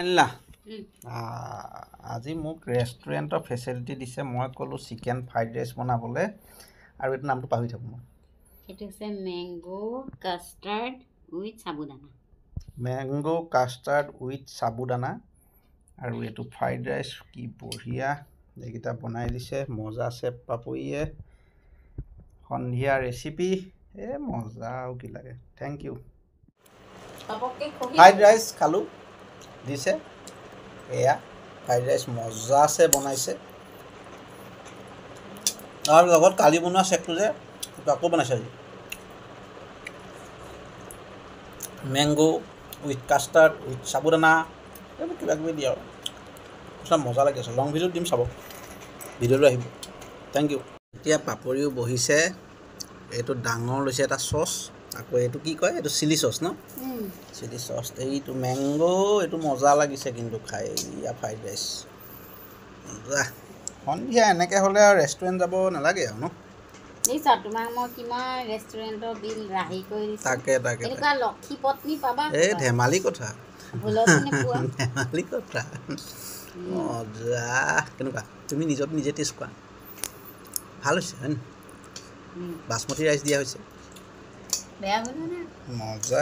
আনিলা আজি মোক ৰেষ্টুৰেণ্টৰ ফেচিলিটি দিছে মই ক'লোঁ চিকেন ফ্ৰাইড ৰাইচ বনাবলৈ আৰু এইটো নামটো পাহৰি থাকোঁ মই সেইটো হৈছে মেংগো কাষ্টাৰ্ড উইথ সাবুদানা আৰু এইটো ফ্ৰাইড ৰাইচ কি বঢ়িয়া এইকেইটা বনাই দিছে মজা চেপ পাপৰিয়ে সন্ধিয়া ৰেচিপি মজা আৰু কি লাগে থেংক ইউ ফ্ৰাইড ৰাইচ খালোঁ দিছে এয়া ফ্ৰাইড ৰাইচ মজা আছে বনাইছে আৰু লগত কালি বনোৱা চেকটো যে সেইটো আকৌ বনাইছে আজি মেংগো উইথ কাষ্টাৰ্ড উইথ সাবুদানা এইবোৰ কিবা কিবি দিয়ে আৰু চব মজা লাগি আছে লং ভিডিঅ'ত দিম চাব ভিডিঅ'টো আহিব থেংক ইউ এতিয়া পাপৰিও বহিছে এইটো ডাঙৰ লৈছে এটা চচ আকৌ এইটো কি কয় এইটো চিলি চচ ন চিলি চচ এইটো মেংগো এইটো মজা লাগিছে কিন্তু খাই এয়া ফ্ৰাইড ৰাইচ মজা সন্ধিয়া এনেকৈ হ'লে আৰু ৰেষ্টুৰেণ্ট যাব নালাগে আৰু ন দেখিছা তোমাক মই কিমান ৰেষ্টুৰেণ্টৰ বিল ৰাহি কৰি দিছোঁ তাকে এনেকুৱা লক্ষী পত্নী পাবা এই ধেমালি কথা ভুলতো নোপোৱা ধেমালি কথা মজা কেনেকুৱা তুমি নিজে টেষ্ট কৰা ভাল হৈছে হয় বাচমতি ৰাইচ দিয়া হৈছে বেয়া হ'ল নে মজা